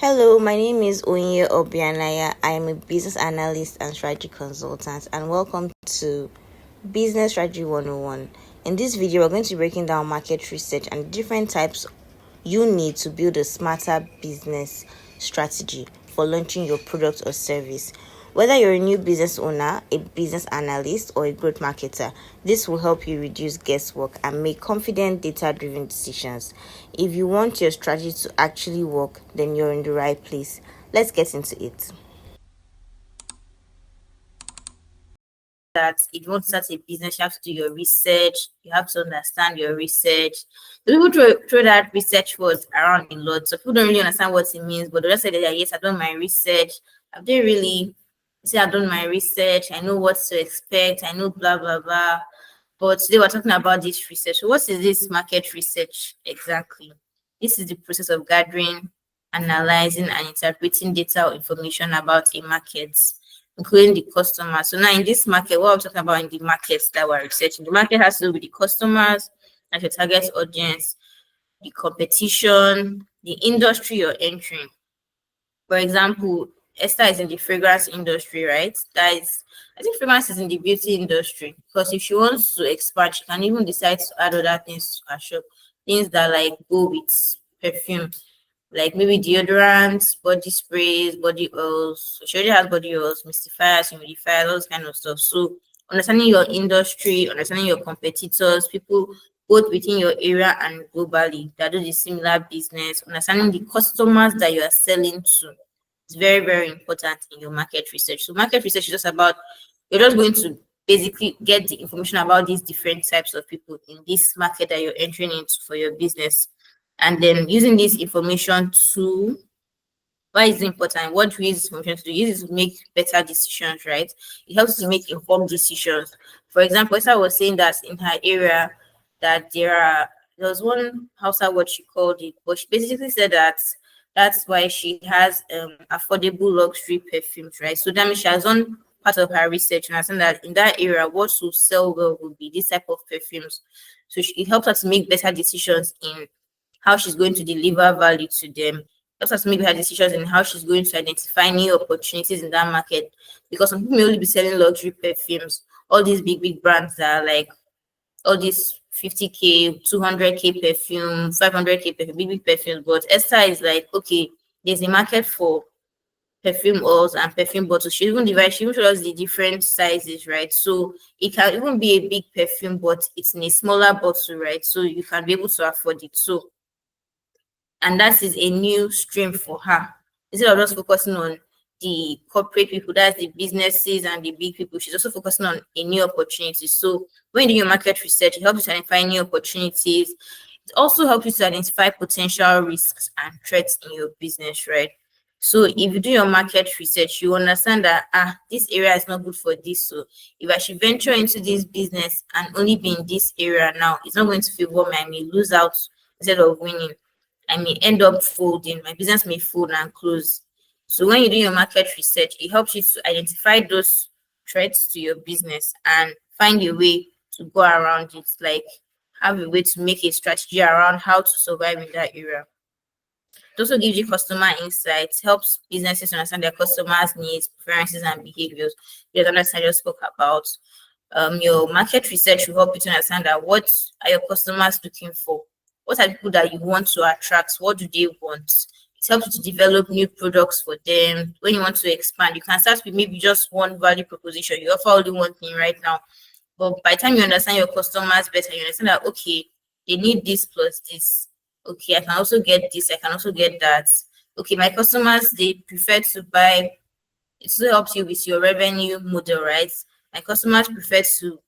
Hello, my name is Onye Obianaya. I am a business analyst and strategy consultant, and welcome to Business Strategy 101. In this video, we're going to be breaking down market research and different types you need to build a smarter business strategy for launching your product or service. Whether you're a new business owner, a business analyst, or a growth marketer, this will help you reduce guesswork and make confident, data-driven decisions. If you want your strategy to actually work, then you're in the right place. Let's get into it. That if you want to start a business, you have to do your research, you have to understand your research. The people throw that research words around a lot. So people don't really understand what it means, but they just say that yes, I've done my research. Have they really say I've done my research, I know what to expect, I know blah blah blah. But today we're talking about this research. So what is this market research exactly? This is the process of gathering, analyzing, and interpreting data or information about a market, including the customer. So now in this market, what I'm talking about in the markets that we're researching, the market has to do with the customers, like your target audience, the competition, the industry you're entering. For example, Esther is in the fragrance industry, right? That is, I think fragrance is in the beauty industry because if she wants to expand, she can even decide to add other things to her shop, things that like go with perfume, like maybe deodorants, body sprays, body oils. So she already has body oils, mystifiers, humidifiers, all those kind of stuff. So understanding your industry, understanding your competitors, people both within your area and globally that do the similar business, understanding the customers that you are selling to is very, very important in your market research. So market research is just about you're just going to basically get the information about these different types of people in this market that you're entering into for your business. And then using this information to why is it important? What do you use this information to do? Use it to make better decisions, right? It helps to make informed decisions. For example, Esther was saying that in her area that there was one house what she called it, but she basically said that that's why she has affordable luxury perfumes, right? So that means she has done part of her research and I think that in that area, what will sell well would be this type of perfumes. So it helps her to make better decisions in how she's going to deliver value to them. Helps us make her decisions in how she's going to identify new opportunities in that market. Because some people may only be selling luxury perfumes, all these big brands that are like all these 50K, 200K perfume, 500K perfume, big perfumes. But Esther is like, okay, there's a market for perfume oils and perfume bottles. She even shows us the different sizes, right? So it can even be a big perfume, but it's in a smaller bottle, right? So you can be able to afford it. So and that is a new stream for her. Instead of just focusing on the corporate people, that's the businesses and the big people, she's also focusing on a new opportunity. So when you do your market research, it helps you to identify new opportunities. It also helps you to identify potential risks and threats in your business, right? So if you do your market research, you understand that this area is not good for this. So if I should venture into this business and only be in this area now, it's not going to favor me. I may lose out instead of winning. I may end up folding. My business may fold and close. So when you do your market research, it helps you to identify those threats to your business and find a way to go around it. Like have a way to make a strategy around how to survive in that area. It also gives you customer insights, helps businesses understand their customers' needs, preferences, and behaviors. The other side I just spoke about. Your market research will help you to understand that what are your customers looking for? What are the people that you want to attract? What do they want? It helps you to develop new products for them. When you want to expand, you can start with maybe just one value proposition. You offer only one thing right now. But by the time you understand your customers better, you understand that okay, they need this plus this. Okay, I can also get this, I can also get that. Okay, my customers they prefer to buy, it also helps you with your revenue model, right? My customers prefer to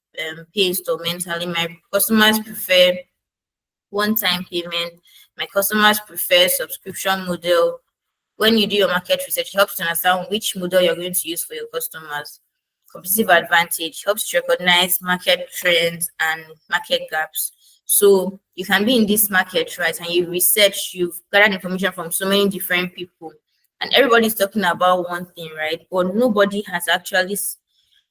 pay instrumentally. My customers prefer one-time payment. My customers prefer subscription model. When you do your market research, it helps to understand which model you're going to use for your customers. Competitive advantage helps you recognize market trends and market gaps. So you can be in this market, right? And you research, you've gathered information from so many different people, and everybody's talking about one thing, right? But nobody has actually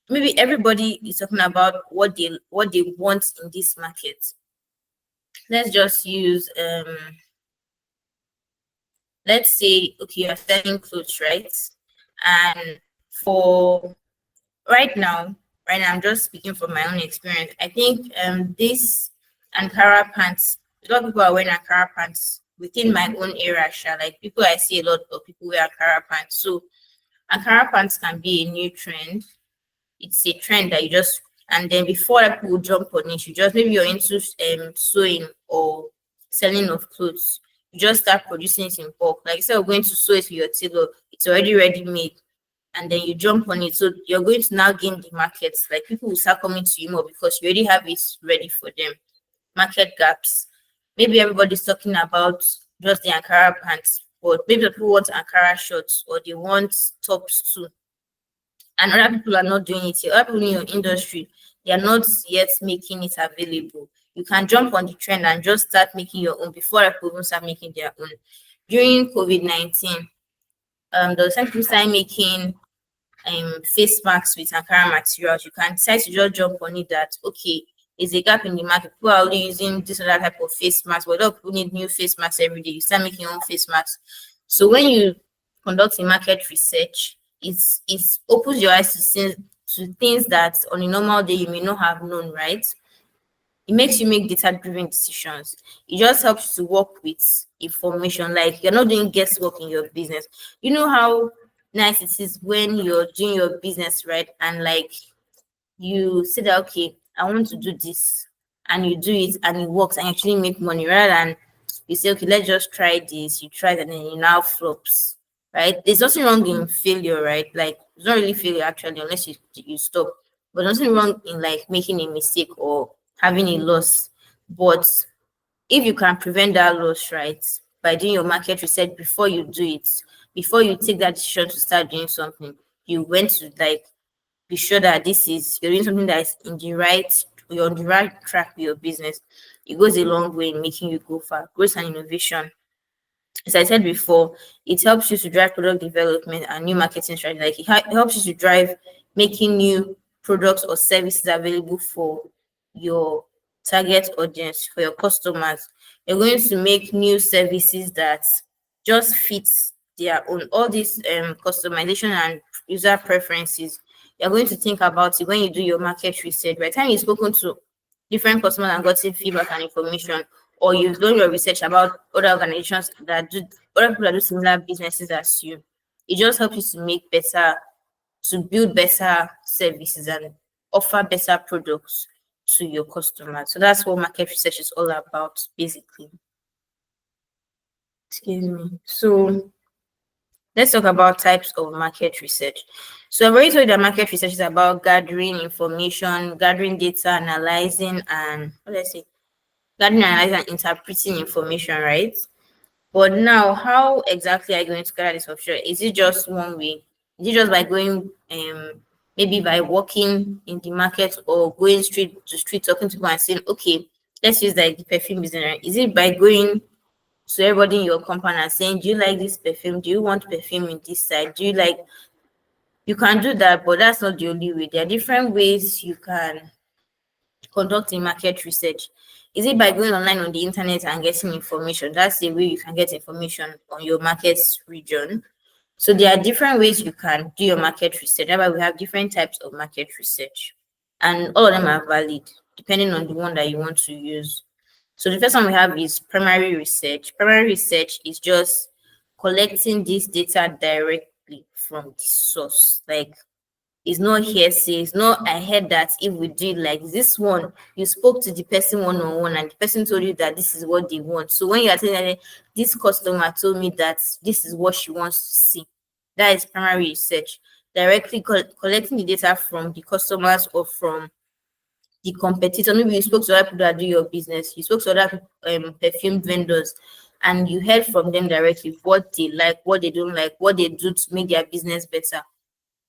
maybe everybody is talking about what they want in this market. Let's just use let's say, okay, you're selling clothes, right? And for right now, I'm just speaking from my own experience. I think this Ankara pants, a lot of people are wearing Ankara pants within my own area, sha. Like people I see a lot of people wear Ankara pants. So Ankara pants can be a new trend. It's a trend that you just, and then before that people jump on it, you just, maybe you're into sewing or selling of clothes, you just start producing it in bulk. Like instead of going to sew it with your tailor, it's already ready made, and then you jump on it. So you're going to now gain the markets. Like people will start coming to you more because you already have it ready for them. Market gaps. Maybe everybody's talking about just the Ankara pants, but maybe the people want Ankara shorts or they want tops too, and other people are not doing it yet. Other people in your industry, they are not yet making it available. You can jump on the trend and just start making your own before other people start making their own. During COVID-19, there was some people started making face masks with Ankara materials. You can decide to just jump on it that, okay, there's a gap in the market. People are only using this other type of face mask, but a lot of people need new face masks every day. You start making your own face masks. So when you conduct a market research, it's opens your eyes to things that on a normal day you may not have known, right? It makes you make data-driven decisions. It just helps you to work with information. Like you're not doing guesswork in your business. You know how nice it is when you're doing your business, right? And like you say that, okay, I want to do this, and you do it and it works and you actually make money, rather than you say, okay, let's just try this. You try it and then you now flops, right? There's nothing wrong in failure, right? Like it's not really failure actually, unless you stop. But nothing wrong in like making a mistake or having a loss. But if you can prevent that loss, right, by doing your market research before you do it, before you take that decision to start doing something, you went to like be sure that this is you're doing something that is in the right, you're on the right track with your business. It goes a long way in making you go far. Growth and innovation, as I said before, it helps you to drive product development and new marketing strategy. Like it helps you to drive making new products or services available for your target audience, for your customers. You're going to make new services that just fits their own. All these customization and user preferences. You're going to think about it when you do your market research. By the time you've spoken to different customers and gotten feedback and information, or you've done your research about other organizations that do other people that do similar businesses as you, it just helps you to make better, to build better services and offer better products to your customers. So that's what market research is all about, basically. Excuse me. So let's talk about types of market research. So I've already told you that market research is about gathering information, gathering data, analyzing, and what did I say? Gathering, analyzing, and interpreting information, right? But now, how exactly are you going to gather this information? Is it just one way? Is it just by going, maybe by walking in the market or going street to street talking to people and saying, okay, let's use like the perfume business, right? Is it by going to everybody in your company and saying, do you like this perfume? Do you want perfume in this side? Do you like, you can do that, but that's not the only way. There are different ways you can conducting market research. Is it by going online on the internet and getting information? That's the way you can get information on your market region. So there are different ways you can do your market research. That's why we have different types of market research, and all of them are valid depending on the one that you want to use. So the first one we have is primary research. Primary research is just collecting this data directly from the source. Like it's not hearsay. It's not, I heard that if we do it like this one, you spoke to the person one on one and the person told you that this is what they want. So when you are telling them, this customer told me that this is what she wants to see, that is primary research. Directly collecting the data from the customers or from the competitor. Maybe you spoke to other people that do your business, you spoke to other perfume vendors, and you heard from them directly what they like, what they don't like, what they do to make their business better.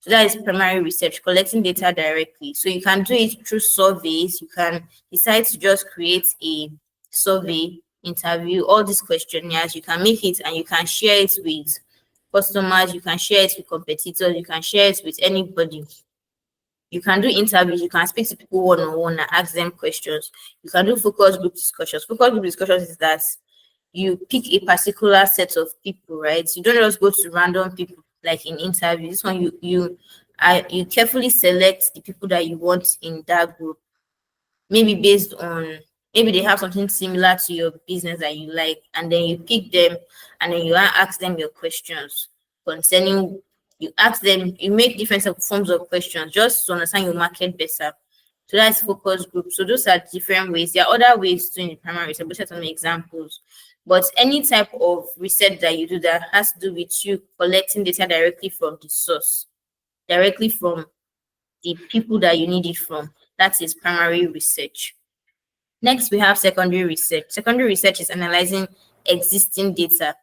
So that is primary research, collecting data directly. So you can do it through surveys. You can decide to just create a survey, interview, all these questionnaires. You can make it and you can share it with customers. You can share it with competitors. You can share it with anybody. You can do interviews. You can speak to people one on one and ask them questions. You can do focus group discussions. Focus group discussions is that you pick a particular set of people, right? You don't just go to random people like in interviews. This one you carefully select the people that you want in that group, maybe based on, maybe they have something similar to your business that you like, and then you pick them, and then you ask them your questions concerning, you ask them, you make different forms of questions just to understand your market better. So that's focus group. So those are different ways. There are other ways to in the primary research, but some examples. But any type of research that you do that has to do with you collecting data directly from the source, directly from the people that you need it from, that is primary research. Next, we have secondary research. Secondary research is analyzing existing data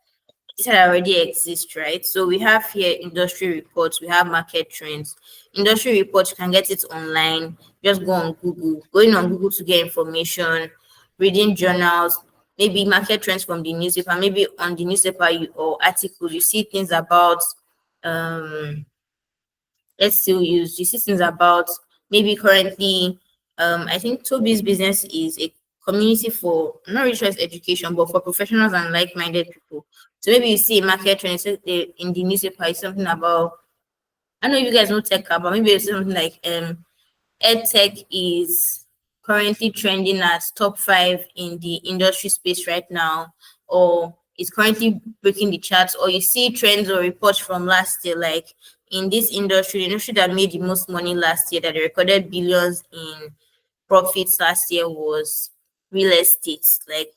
that already exist, right? So we have here industry reports, we have market trends. Industry reports, you can get it online. Just go on Google, going on Google to get information, reading journals, maybe market trends from the newspaper, maybe on the newspaper or articles, you see things about let's still use, you see things about maybe currently, I think Toby's business is a community for not really just education, but for professionals and like-minded people. So maybe you see a market trend, in the newspaper, it's something about, I know you guys know tech, but maybe it's something like EdTech is currently trending as top 5 in the industry space right now, or is currently breaking the charts, or you see trends or reports from last year, like in this industry, the industry that made the most money last year, that they recorded billions in profits last year, was real estate, like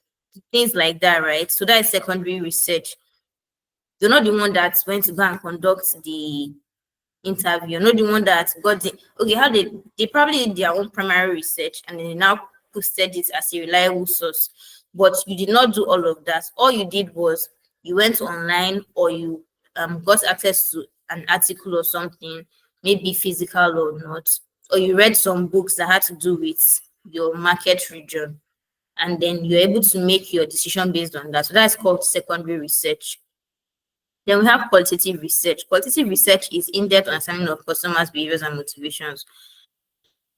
things like that, right? So that is secondary research. You're not the one that's going to go and conduct the interview. You're not the one that got the, okay, how they probably did their own primary research and they now posted it as a reliable source. But you did not do all of that. All you did was you went online, or you got access to an article or something, maybe physical or not, or you read some books that had to do with your market region, and then you're able to make your decision based on that. So that's called secondary research. Then we have qualitative research. Qualitative research is in-depth understanding of customers' behaviors and motivations.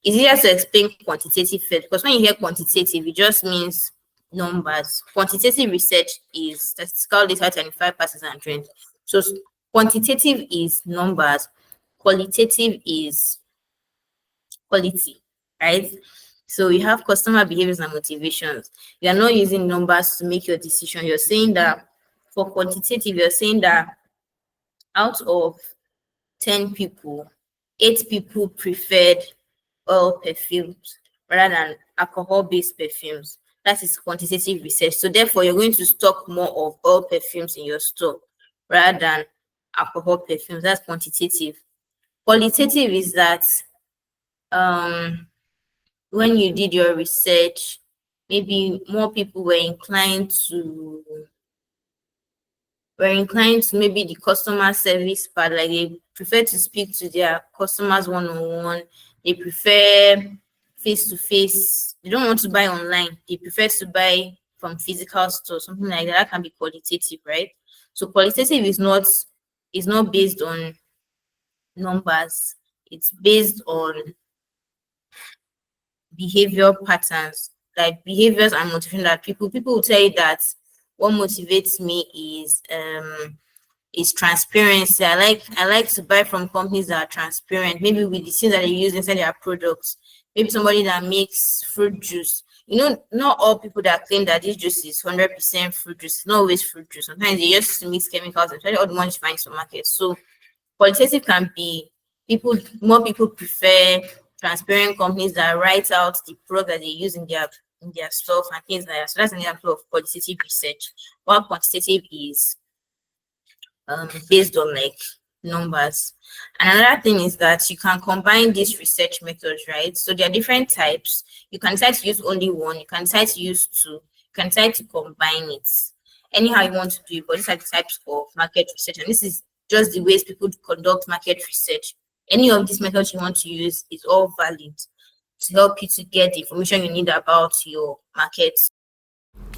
It's easier to explain quantitative first, because when you hear quantitative, it just means numbers. Quantitative research is statistical data to identify patterns and trends. So quantitative is numbers, qualitative is quality, right? So you have customer behaviors and motivations. You are not using numbers to make your decision. You're saying that for quantitative, you're saying that out of 10 people, 8 people preferred oil perfumes rather than alcohol-based perfumes. That is quantitative research. So therefore, you're going to stock more of oil perfumes in your store rather than alcohol perfumes. That's quantitative. Qualitative is that when you did your research, maybe more people were inclined to maybe the customer service part, like they prefer to speak to their customers one-on-one. They prefer face-to-face. They don't want to buy online. They prefer to buy from physical stores, something like that. That can be qualitative, right? So qualitative is not based on numbers. It's based on behavior patterns, like behaviors and motivation that people will tell you that what motivates me is transparency. I like to buy from companies that are transparent, maybe with the things that they use inside their products. Maybe somebody that makes fruit juice. You know, not all people that claim that this juice is 100% fruit juice, not always fruit juice. Sometimes they just mix chemicals, and especially all the ones you find in supermarkets. So qualitative can be more people prefer transparent companies that write out the product that they use in their stuff and things like that. So that's an example of qualitative research. While quantitative is based on like numbers. And another thing is that you can combine these research methods, right? So there are different types. You can decide to use only one, you can decide to use two, you can decide to combine it. Anyhow you want to do it, but these are the types of market research, and this is just the ways people conduct market research. Any of these methods you want to use is all valid to help you to get the information you need about your market.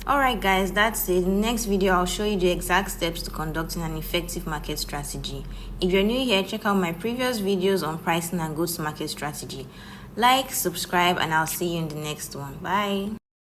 Alright guys, that's it. In the next video, I'll show you the exact steps to conducting an effective market strategy. If you're new here, check out my previous videos on pricing and go-to-market strategy. Like, subscribe, and I'll see you in the next one. Bye.